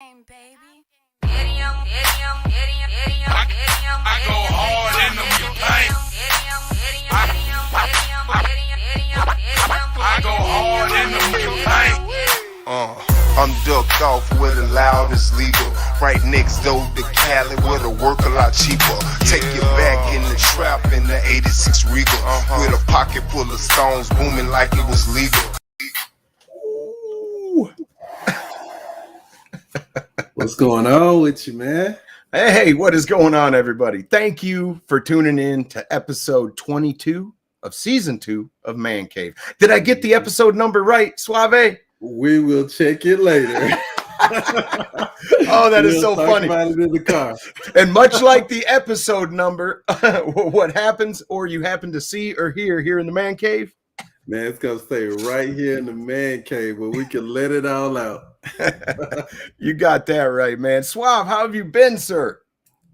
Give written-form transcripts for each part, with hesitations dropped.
Baby. I go hard in them paint. I go hard in them paint. I'm ducked off where the loud is legal. Right next door to Cali where the work a lot cheaper. Take you back in the trap in the 86 Regal. With a pocket full of stones booming like it was legal. What's going on with you, man? Hey, what is going on, everybody? Thank you for tuning in to episode 22 of season 2 of Man Cave. Did I get the episode number right, Suave? We will check it later. Oh, that is so funny. About it in the car. And much like the episode number, what happens or you happen to see or hear here in the Man Cave? Man, it's going to stay right here in the Man Cave where we can let it all out. You got that right, man. Suave, how have you been, sir?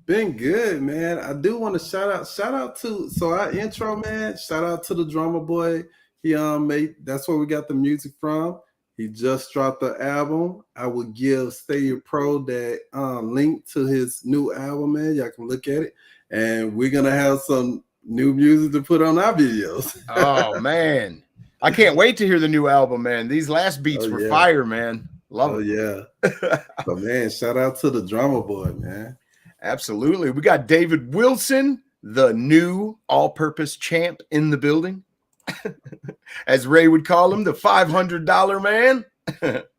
Been good, man. I do want to shout out to our intro, man. Shout out to the drummer boy. He made, that's where we got the music from. He just dropped the album. I will give Stadia Pro that link to his new album, man. Y'all can look at it. And we're gonna have some new music to put on our videos. Oh man. I can't wait to hear the new album, man. These last beats were fire, man. Love it. Yeah. But man, shout out to the drummer boy, man. Absolutely. We got David Wilson, the new all-purpose champ in the building. As Ray would call him, the $500 man.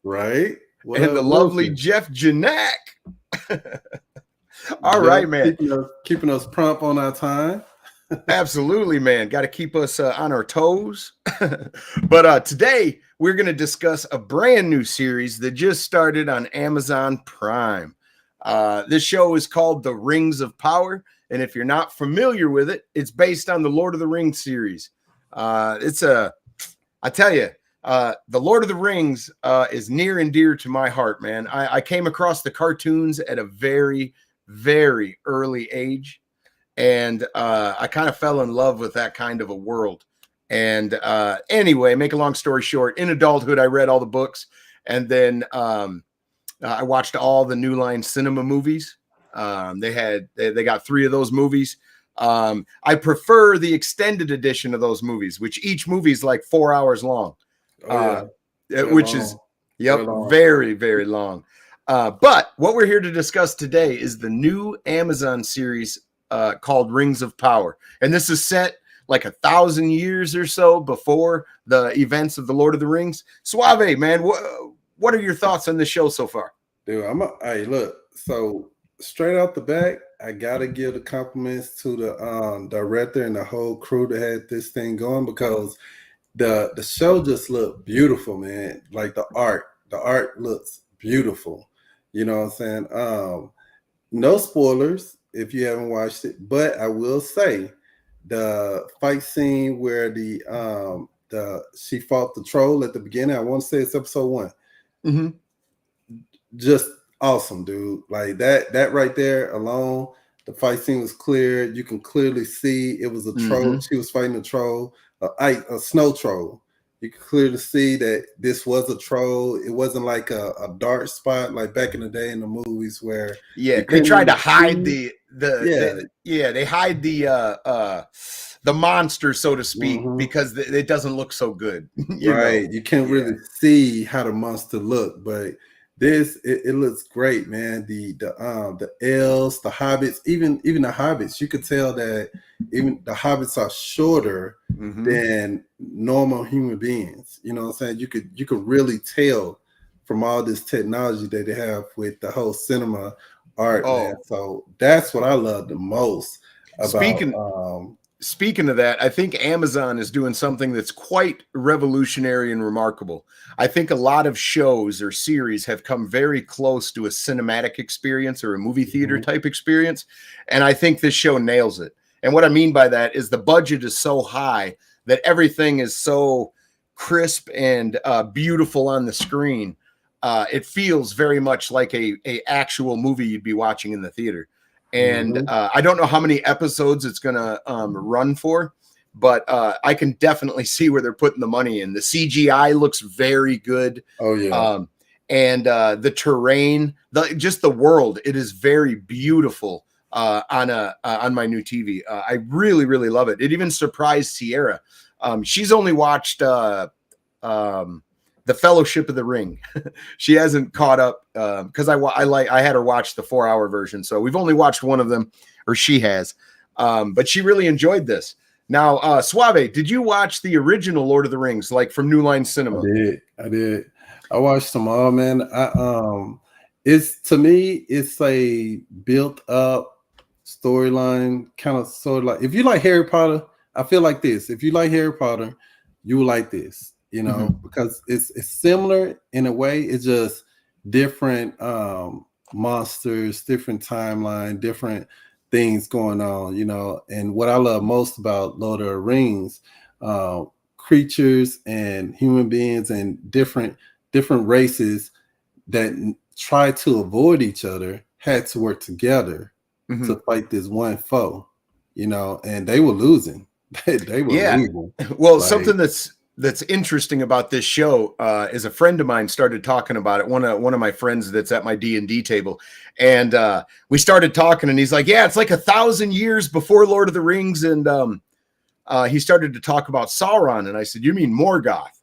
Right. What and the lovely Jeff Janak. All right, man. Keeping us prompt on our time. Absolutely, man. Got to keep us on our toes. But today we're going to discuss a brand new series that just started on Amazon Prime. This show is called The Rings of Power. And if you're not familiar with it, it's based on the Lord of the Rings series. I tell you, the Lord of the Rings is near and dear to my heart, man. I came across the cartoons at a very, very early age. And I kind of fell in love with that kind of a world. And anyway, make a long story short, in adulthood, I read all the books. And then I watched all the New Line Cinema movies. They got 3 of those movies. I prefer the extended edition of those movies, which each movie is like 4 hours long. Which long. Is very, very long. But what we're here to discuss today is the new Amazon series called Rings of Power. And this is set like 1,000 years or so before the events of the Lord of the Rings. Suave, man, what are your thoughts on this show so far? Dude, hey, look, so straight out the back, I gotta give the compliments to the director and the whole crew that had this thing going, because the show just looked beautiful, man. Like the art looks beautiful. You know what I'm saying? No spoilers if you haven't watched it, but I will say the fight scene where she fought the troll at the beginning, I want to say it's episode 1. Mm-hmm. Just awesome, dude. Like that right there alone, the fight scene was clear. You can clearly see it was a troll. Mm-hmm. She was fighting a troll, a snow troll. You can clearly see that this was a troll. It wasn't like a dark spot like back in the day in the movies where they tried to hide they hide the monster, so to speak, because it doesn't look so good. You can't really see how the monster looked, but this it looks great, man. The elves, the hobbits, even the hobbits, you could tell that even the hobbits are shorter than normal human beings. You know what I'm saying? You could really tell from all this technology that they have with the whole cinema art, man. So that's what I love the most about Speaking of that, I think Amazon is doing something that's quite revolutionary and remarkable. I think a lot of shows or series have come very close to a cinematic experience or a movie theater type experience. And I think this show nails it. And what I mean by that is the budget is so high that everything is so crisp and beautiful on the screen. It feels very much like a actual movie you'd be watching in the theater. And I don't know how many episodes it's going to run for, but I can definitely see where they're putting the money in. The CGI looks very good. Oh, yeah. and the terrain, just the world. It is very beautiful on my new TV. I really, really love it. It even surprised Sierra. She's only watched The Fellowship of the Ring. She hasn't caught up because I had her watch the 4-hour version. So we've only watched one of them, or she has. But she really enjoyed this. Now, Suave, did you watch the original Lord of the Rings, like from New Line Cinema? I did. I watched them all, man. It's, to me, it's a built up storyline, kind of sort of like, if you like Harry Potter, I feel like this. If you like Harry Potter, you will like this, you know, because it's similar in a way. It's just different monsters, different timeline, different things going on, you know. And what I love most about Lord of the Rings, creatures and human beings and different races that try to avoid each other had to work together to fight this one foe, you know, and they were losing. They were losing. Well, something that's interesting about this show is a friend of mine started talking about it. One of my friends that's at my D&D table, and we started talking, and he's like, "Yeah, it's like 1,000 years before Lord of the Rings," and he started to talk about Sauron, and I said, "You mean Morgoth?"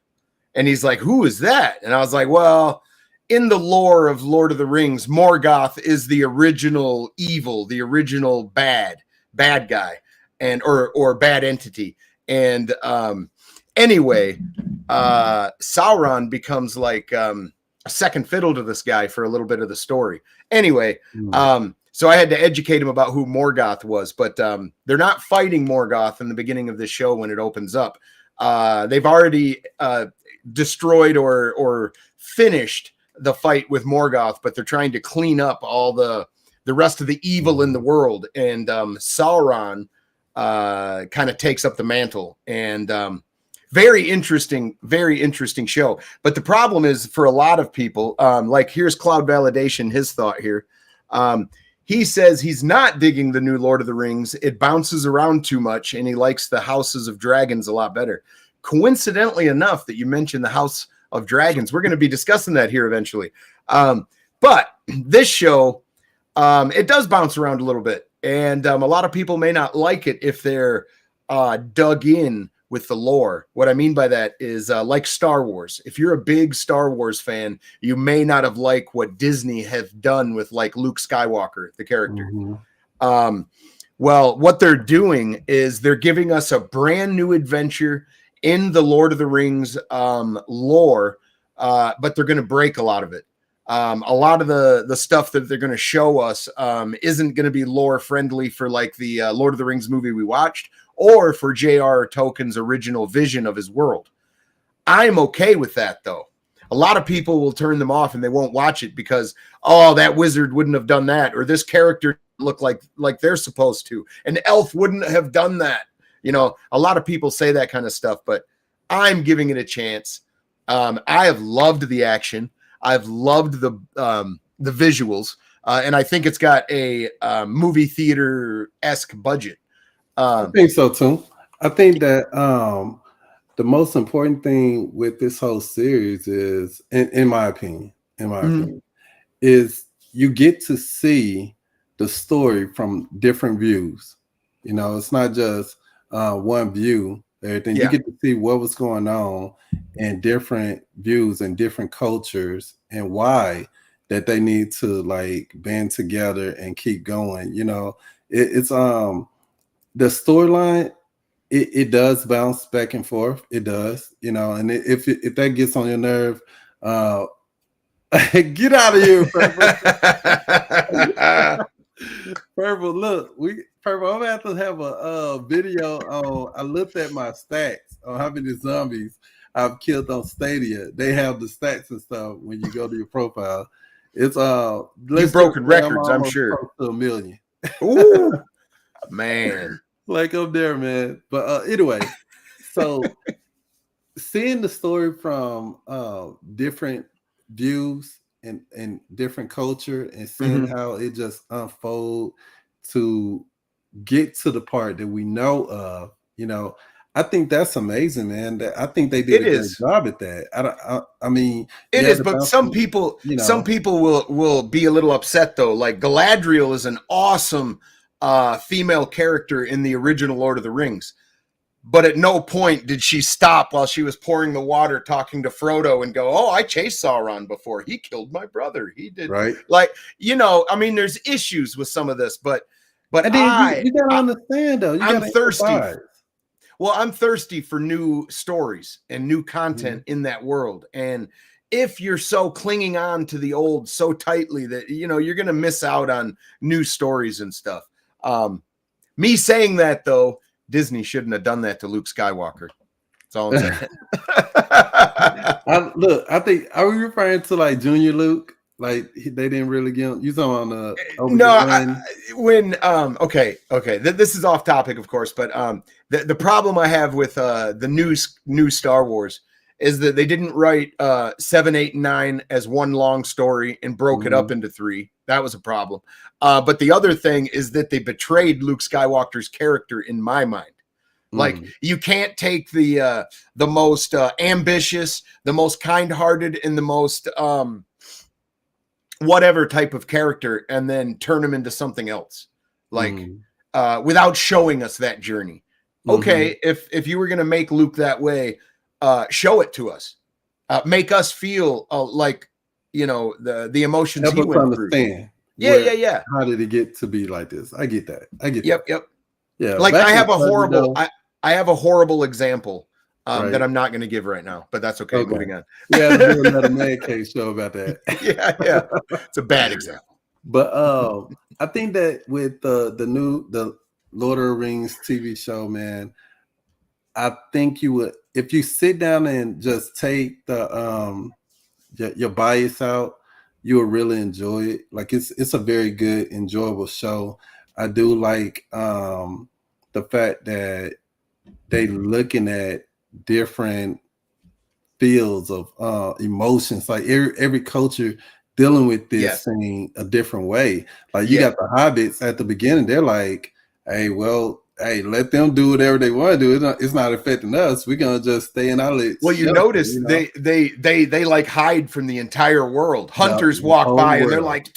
And he's like, "Who is that?" And I was like, "Well, in the lore of Lord of the Rings, Morgoth is the original evil, the original bad guy, and or bad entity." And anyway, Sauron becomes like a second fiddle to this guy for a little bit of the story. Anyway, so I had to educate him about who Morgoth was, but they're not fighting Morgoth in the beginning of the show when it opens up. They've already destroyed or finished the fight with Morgoth, but they're trying to clean up all the rest of the evil in the world. And Sauron kind of takes up the mantle, and very interesting show. But the problem is, for a lot of people, like, here's Cloud Validation, his thought here. He says he's not digging the new Lord of the Rings. It bounces around too much, and he likes the Houses of Dragons a lot better. Coincidentally enough that you mentioned the House of Dragons, we're going to be discussing that here eventually. But this show, it does bounce around a little bit, and a lot of people may not like it if they're dug in with the lore. What I mean by that is like Star Wars. If you're a big Star Wars fan, you may not have liked what Disney have done with, like, Luke Skywalker, the character. Well, what they're doing is they're giving us a brand new adventure in the Lord of the Rings lore, but they're going to break a lot of it. A lot of the stuff that they're going to show us isn't going to be lore friendly for, like, the Lord of the Rings movie we watched, or for J.R.R. Tolkien's original vision of his world. I'm okay with that, though. A lot of people will turn them off and they won't watch it because, oh, that wizard wouldn't have done that, or this character look like they're supposed to. An elf wouldn't have done that. You know, a lot of people say that kind of stuff, but I'm giving it a chance. I have loved the action. I've loved the visuals, and I think it's got a movie theater-esque budget. I think so too. I think that the most important thing with this whole series is, in my opinion, is you get to see the story from different views. You know, it's not just one view. Everything you get to see what was going on in different views and different cultures, and why that they need to, like, band together and keep going. You know, it's the storyline, it does bounce back and forth. It does, you know, and if that gets on your nerve, get out of here, Purple. Look, Purple, I'm gonna have to have a video on. I looked at my stats on how many zombies I've killed on Stadia. They have the stats and stuff when you go to your profile. It's you've broken records, I'm sure. Close to 1 million. Ooh, man. Like, I'm there, man. But anyway, so seeing the story from different views and different culture, and seeing how it just unfold to get to the part that we know of, you know, I think that's amazing, man. I think they did It a great is. job at that. I mean, It yeah, is, the but bounce, some people will be a little upset though. Like Galadriel is an awesome female character in the original Lord of the Rings, but at no point did she stop while she was pouring the water, talking to Frodo, and go, "Oh, I chased Sauron before. He killed my brother. He did." right? Like, I mean, there's issues with some of this, but And then you gotta understand though, you I'm gotta thirsty. empathize. Well, I'm thirsty for new stories and new Mhm. content in that world. And if you're so clinging on to the old so tightly that you're going to miss out on new stories and stuff. Me saying that though, Disney shouldn't have done that to Luke Skywalker. That's all I'm saying. Look, I think, are we referring to like Junior Luke? Like they didn't really get him. You talking on No, Obi-Wan? This is off topic, of course, but the problem I have with the new Star Wars is that they didn't write 7, 8, and 9 as one long story and broke it up into 3. That was a problem. But the other thing is that they betrayed Luke Skywalker's character in my mind. Like you can't take the most ambitious, the most kind-hearted, and the most whatever type of character and then turn him into something else, like without showing us that journey. Okay, if you were going to make Luke that way, show it to us, make us feel like the emotions Help he us went understand. through. Yeah. How did it get to be like this? I get that. Yep. Yeah. Like I have a horrible example right. that I'm not going to give right now, but that's okay. Moving on. Yeah, do another man cave show about that. yeah. It's a bad example. But I think that with the Lord of the Rings TV show, man, I think you would, if you sit down and just take the your bias out, you will really enjoy it. Like it's a very good, enjoyable show. I do like the fact that they looking at different fields of emotions. Like every culture dealing with this thing a different way. Like you got the hobbits at the beginning, they're like, hey, let them do whatever they want to do. It's not affecting us. We're gonna just stay in our little well, you notice they like hide from the entire world. Hunters walk by and they're like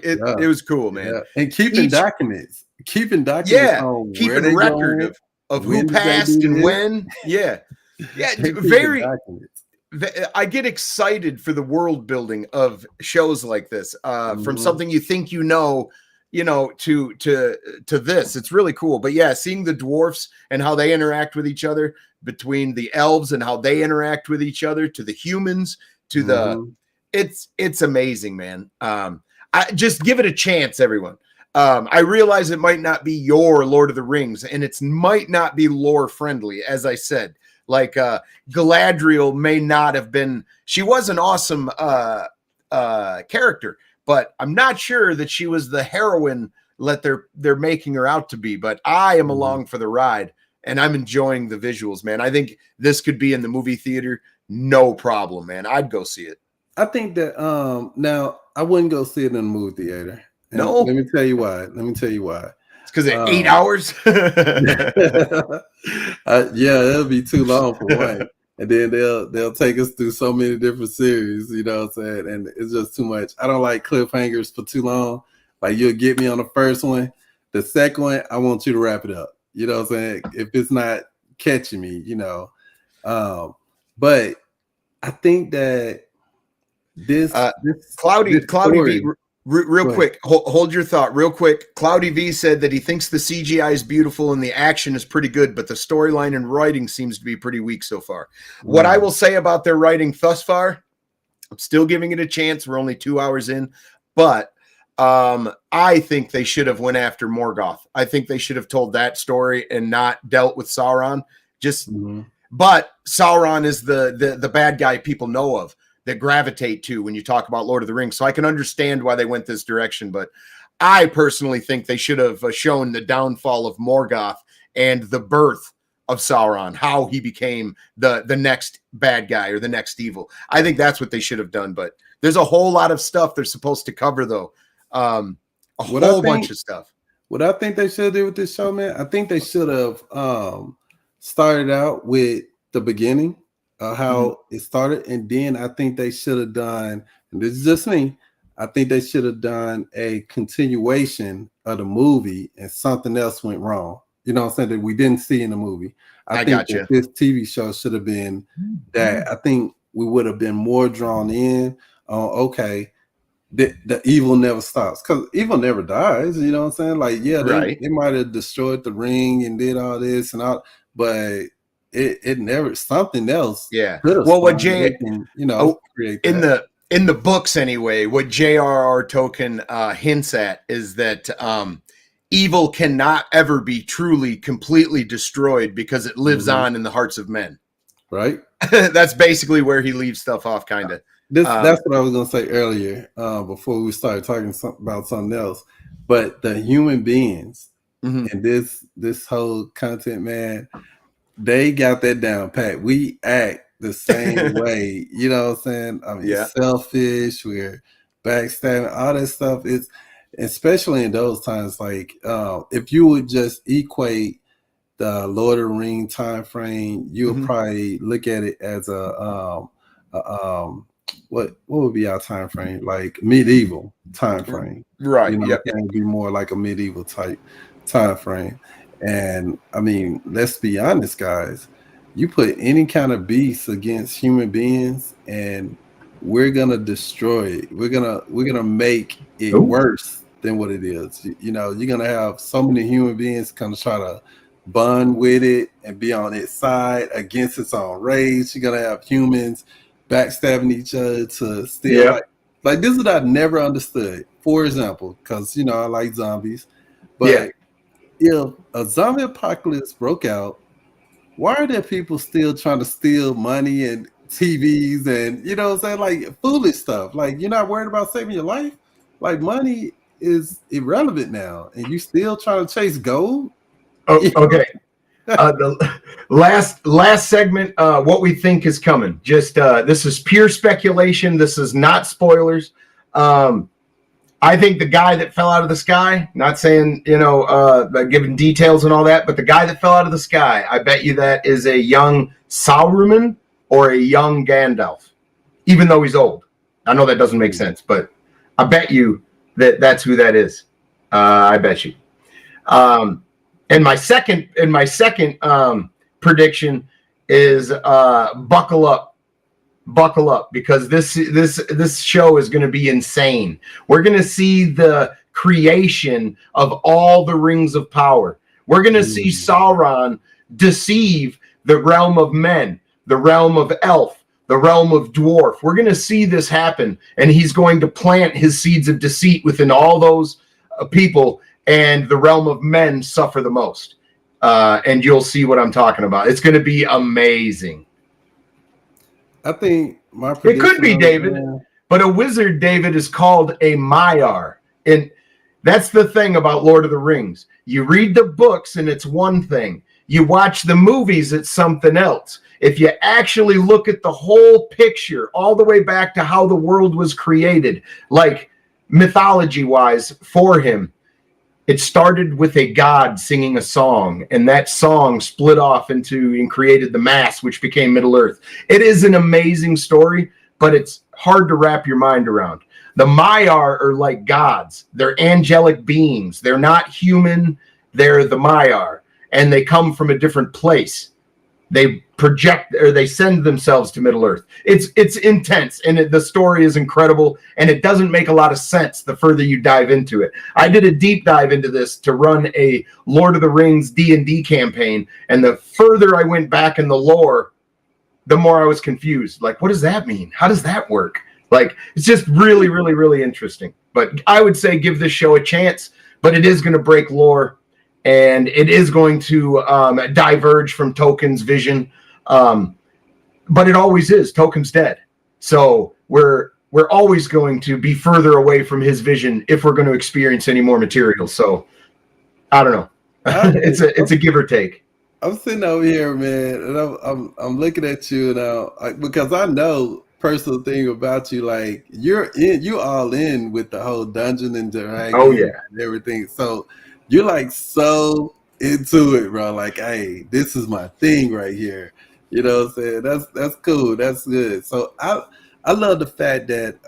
it was cool, man. Yeah. And keeping documents keeping record of who passed and when. Yeah very I get excited for the world building of shows like this, from something you think to this. It's really cool. But yeah, seeing the dwarfs and how they interact with each other, between the elves and how they interact with each other, to the humans, to the it's amazing, man. I just give it a chance, everyone. I realize it might not be your Lord of the Rings, and it might not be lore friendly, as I said. Like Galadriel may not have been, she was an awesome character, but I'm not sure that she was the heroine that they're making her out to be. But I am along for the ride, and I'm enjoying the visuals, man. I think this could be in the movie theater, no problem, man. I'd go see it. I think that now I wouldn't go see it in the movie theater. And no, let me tell you why. It's because of 8 hours. Yeah, it'll be too long for one. And then they'll take us through so many different series, you know what I'm saying? And it's just too much. I don't like cliffhangers for too long. Like you'll get me on the first one. The second one, I want you to wrap it up. You know what I'm saying? If it's not catching me, but I think that this Cloudy story, V, real quick, hold your thought real quick. Cloudy V said that he thinks the CGI is beautiful and the action is pretty good, but the storyline and writing seems to be pretty weak so far. What I will say about their writing thus far, I'm still giving it a chance. We're only 2 hours in, but I think they should have went after Morgoth. I think they should have told that story and not dealt with Sauron. But Sauron is the bad guy people know of, that gravitate to when you talk about Lord of the Rings. So I can understand why they went this direction, but I personally think they should have shown the downfall of Morgoth and the birth of Sauron, how he became the next bad guy or the next evil. I think that's what they should have done, but there's a whole lot of stuff they're supposed to cover, though. A whole bunch of stuff. What I think they should do with this show, man, I think they should have started out with the beginning of how Mm-hmm. it started, and then I think they should have done. And this is just me. I think they should have done a continuation of the movie, and something else went wrong. You know what I'm saying? That we didn't see in the movie. I I think got that you. this TV show should have been that. I think we would have been more drawn in on, okay, the evil never stops, because evil never dies. You know what I'm saying? Like, yeah, Right. they might have destroyed the ring and did all this and all, but it never, something else Yeah. could have Well, what spawned. They Jay can, oh, create in that. the books anyway, what J.R.R. Tolkien hints at is that evil cannot ever be truly completely destroyed because it lives Mhm. on in the hearts of men. Right. That's basically where he leaves stuff off, kind of. That's what I was gonna say earlier, before we started talking about something else. But the human beings Mhm. in this whole content, man, they got that down pat. We act the same way. You know what I'm saying? I mean, Yeah. selfish, we're backstabbing, all that stuff. Is especially in those times, like, if you would just equate the Lord of the Ring time frame, you would Mhm. probably look at it as a what would be our time frame? Like medieval time frame. Right. You know, Yep. it can be more like a medieval type time frame. And I mean, let's be honest, guys. You put any kind of beast against human beings, and we're gonna destroy it. We're gonna make it Ooh. worse than what it is. You know, you're gonna have so many human beings kind of try to bond with it and be on its side against its own race. You're gonna have humans backstabbing each other to steal, Yep. like this is what I never understood. For example, because I like zombies, Yeah. but if a zombie apocalypse broke out, why are there people still trying to steal money and TVs and what I'm saying, like foolish stuff? Like, you're not worried about saving your life. Like, money is irrelevant now, and you still trying to chase gold. Oh, okay. The last segment, what we think is coming. Just this is pure speculation. This is not spoilers. I think the guy that fell out of the sky, not saying, giving details and all that, but the guy that fell out of the sky, I bet you that is a young Sauron or a young Gandalf, even though he's old. I know that doesn't make sense, but I bet you that's who that is. I bet you. And my second prediction is buckle up, because this show is going to be insane. We're going to see the creation of all the rings of power. We're going to see Sauron deceive the realm of men, the realm of elf, the realm of dwarf. We're going to see this happen, and he's going to plant his seeds of deceit within all those people, and the realm of men suffer the most. And you'll see what I'm talking about. It's going to be amazing. I think my It prediction could be David, but a wizard, David, is called a Maiar. And that's the thing about Lord of the Rings. You read the books and it's one thing. You watch the movies, it's something else. If you actually look at the whole picture, all the way back to how the world was created, like mythology-wise for him, it started with a god singing a song, and that song split off into and created the mass, which became Middle-earth. It is an amazing story, but it's hard to wrap your mind around. The Maiar are like gods. They're angelic beings. They're not human. They're the Maiar, and they come from a different place. They project, or they send themselves to Middle-earth. It's intense, and the story is incredible, and it doesn't make a lot of sense the further you dive into it. I did a deep dive into this to run a Lord of the Rings D&D campaign, and the further I went back in the lore, the more I was confused. Like, what does that mean? How does that work? Like, it's just really, really, really interesting. But I would say give this show a chance, but it is going to break lore, and it is going to diverge from Tolkien's vision. But it always is. Tolkien's dead. So we're always going to be further away from his vision if we're going to experience any more material. So I don't know. It's a give or take. I'm sitting over here, man, and I'm looking at you now, because I know personal thing about you. Like, you all in with the whole Dungeon and Dragons Oh, yeah. and everything. So you're like so into it, bro. Like, hey, this is my thing right here. You know what I'm saying? That's cool. That's good. So I love the fact that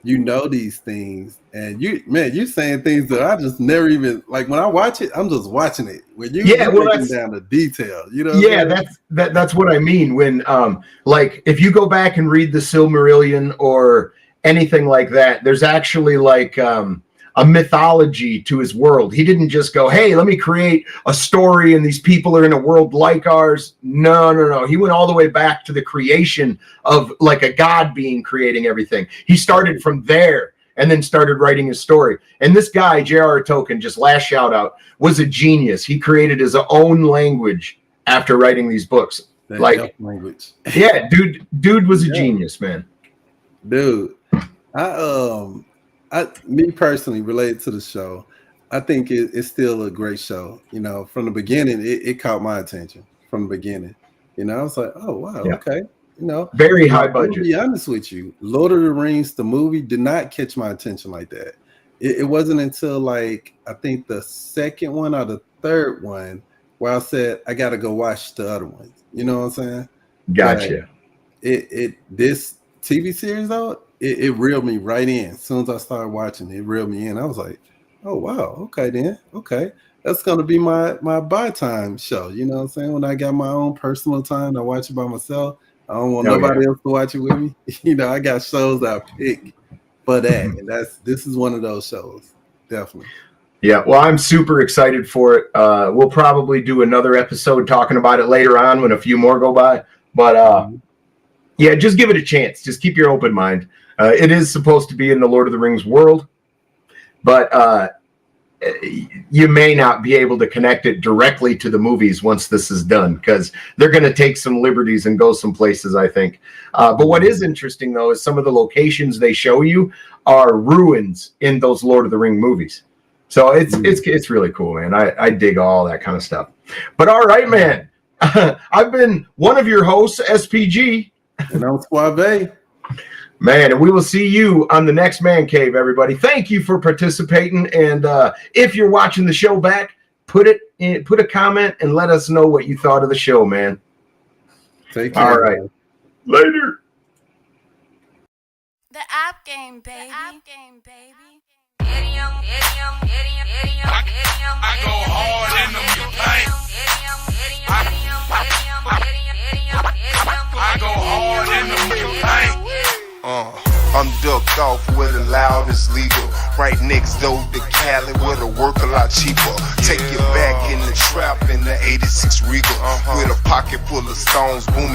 you know these things, and you're saying things that I just never even like. When I watch it, I'm just watching it. When you're breaking down the detail, you know. Yeah, that's what I mean. When like if you go back and read the Silmarillion or anything like that, there's actually like a mythology to his world. He didn't just go, hey, let me create a story and these people are in a world like ours. No. He went all the way back to the creation of like a god being creating everything. He started from there and then started writing his story. And this guy, J.R.R. Tolkien, just last shout out, was a genius. He created his own language after writing these books. That like language. Yeah, dude was a genius, man. Dude, me personally, related to the show, I think it's still a great show. You know, from the beginning, it caught my attention from the beginning. You know, I was like, oh wow, okay. You know, very high budget. To be honest with you, Lord of the Rings, the movie, did not catch my attention like that. It wasn't until like I think the second one or the third one where I said I got to go watch the other ones. You know what I'm saying? Gotcha. But this TV series though, it reeled me right in. As soon as I started watching it reeled me in. I was like, oh wow, okay then, okay. That's gonna be my buy time show. You know what I'm saying? When I got my own personal time, I watch it by myself. I don't want nobody else to watch it with me. You know, I got shows I pick for that, and this is one of those shows, definitely. Yeah, well, I'm super excited for it. We'll probably do another episode talking about it later on when a few more go by. But yeah, just give it a chance. Just keep your open mind. It is supposed to be in the Lord of the Rings world, but you may not be able to connect it directly to the movies once this is done, because they're going to take some liberties and go some places, I think. But what is interesting, though, is some of the locations they show you are ruins in those Lord of the Ring movies. So it's really cool, man. I dig all that kind of stuff. But all right, man. I've been one of your hosts, SPG. And I'm Suave. Man, and we will see you on the next Man Cave, everybody. Thank you for participating. And if you're watching the show back, put a comment and let us know what you thought of the show, man. Take care. All right. Man. Later. The app game, baby. The app game, baby. I go hard in the paint. I go hard in the paint. I'm ducked off where the loud is legal. Right next door to Cali where the work a lot cheaper. Take you back in the trap in the 86 Regal. With a pocket full of stones booming.